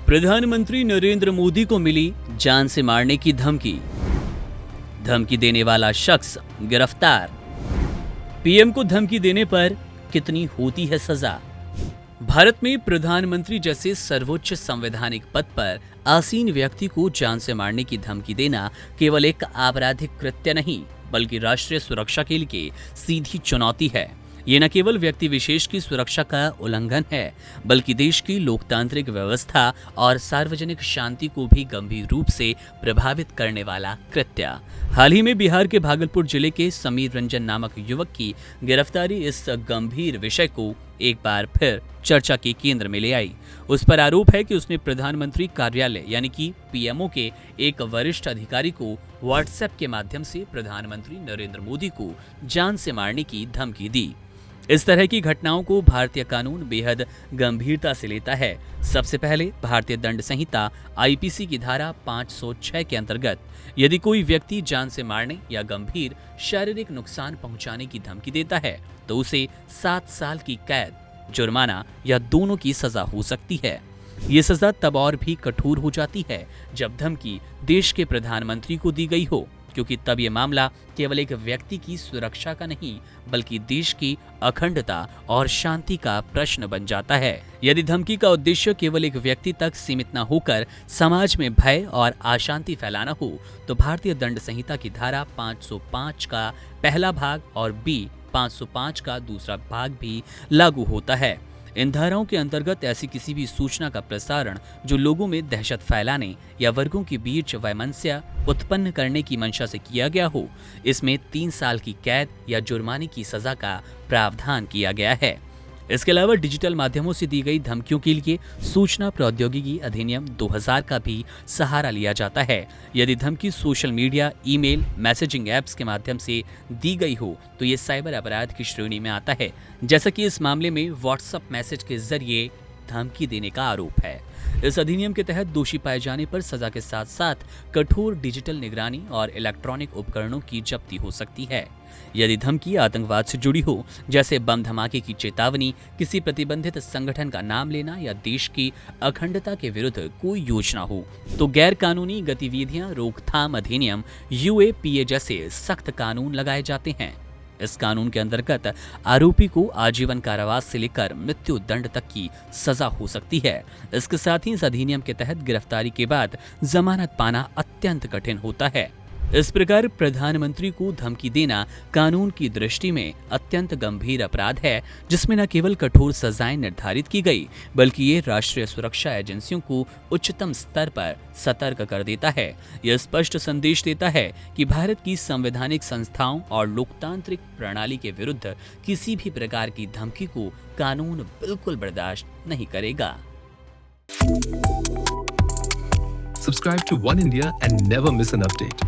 प्रधानमंत्री नरेंद्र मोदी को मिली जान से मारने की धमकी। धमकी देने वाला शख्स गिरफ्तार। पीएम को धमकी देने पर कितनी होती है सजा। भारत में प्रधानमंत्री जैसे सर्वोच्च संवैधानिक पद पर आसीन व्यक्ति को जान से मारने की धमकी देना केवल एक आपराधिक कृत्य नहीं, बल्कि राष्ट्रीय सुरक्षा के लिए सीधी चुनौती है। ये न केवल व्यक्ति विशेष की सुरक्षा का उल्लंघन है, बल्कि देश की लोकतांत्रिक व्यवस्था और सार्वजनिक शांति को भी गंभीर रूप से प्रभावित करने वाला कृत्य। हाल ही में बिहार के भागलपुर जिले के समीर रंजन नामक युवक की गिरफ्तारी इस गंभीर विषय को एक बार फिर चर्चा के केंद्र में ले आई। उस पर आरोप है कि उसने प्रधानमंत्री कार्यालय यानी कि पीएमओ के एक वरिष्ठ अधिकारी को व्हाट्सएप के माध्यम से प्रधानमंत्री नरेंद्र मोदी को जान से मारने की धमकी दी। इस तरह की घटनाओं को भारतीय कानून बेहद गंभीरता से लेता है। सबसे पहले भारतीय दंड संहिता आईपीसी की धारा 506 के अंतर्गत यदि कोई व्यक्ति जान से मारने या गंभीर शारीरिक नुकसान पहुंचाने की धमकी देता है तो उसे 7 साल की कैद, जुर्माना या दोनों की सजा हो सकती है। ये सजा तब और भी कठोर हो जाती है जब धमकी देश के प्रधानमंत्री को दी गई हो, क्योंकि तब ये मामला केवल एक व्यक्ति की सुरक्षा का नहीं, बल्कि देश की अखंडता और शांति का प्रश्न बन जाता है। यदि धमकी का उद्देश्य केवल एक व्यक्ति तक सीमित न होकर समाज में भय और अशांति फैलाना हो, तो भारतीय दंड संहिता की धारा 505 का पहला भाग और बी 505 का दूसरा भाग भी लागू होता है। इन धाराओं के अंतर्गत ऐसी किसी भी सूचना का प्रसारण जो लोगों में दहशत फैलाने या वर्गों के बीच वैमनस्य उत्पन्न करने की मंशा से किया गया हो, इसमें 3 साल की कैद या जुर्माने की सजा का प्रावधान किया गया है। इसके अलावा डिजिटल माध्यमों से दी गई धमकियों के लिए सूचना प्रौद्योगिकी अधिनियम 2000 का भी सहारा लिया जाता है। यदि धमकी social media, email, messaging apps के माध्यम से दी गई हो तो ये साइबर अपराध की श्रेणी में आता है, जैसा कि इस मामले में व्हाट्सएप मैसेज के जरिए धमकी देने का आरोप है। इस अधिनियम के तहत दोषी पाए जाने पर सजा के साथ साथ कठोर डिजिटल निगरानी और इलेक्ट्रॉनिक उपकरणों की जब्ती हो सकती है। यदि धमकी आतंकवाद से जुड़ी हो, जैसे बम धमाके की चेतावनी, किसी प्रतिबंधित संगठन का नाम लेना या देश की अखंडता के विरुद्ध कोई योजना हो, तो गैर कानूनी गतिविधियां रोकथाम अधिनियम यूएपीए जैसे सख्त कानून लगाए जाते हैं। इस कानून के अंतर्गत आरोपी को आजीवन कारावास से लेकर मृत्यु दंड तक की सजा हो सकती है। इसके साथ ही इस अधिनियम के तहत गिरफ्तारी के बाद जमानत पाना अत्यंत कठिन होता है। इस प्रकार प्रधानमंत्री को धमकी देना कानून की दृष्टि में अत्यंत गंभीर अपराध है, जिसमें न केवल कठोर सजाएं निर्धारित की गई, बल्कि ये राष्ट्रीय सुरक्षा एजेंसियों को उच्चतम स्तर पर सतर्क कर देता है। यह स्पष्ट संदेश देता है कि भारत की संवैधानिक संस्थाओं और लोकतांत्रिक प्रणाली के विरुद्ध किसी भी प्रकार की धमकी को कानून बिल्कुल बर्दाश्त नहीं करेगा। Subscribe to One India and never miss an update.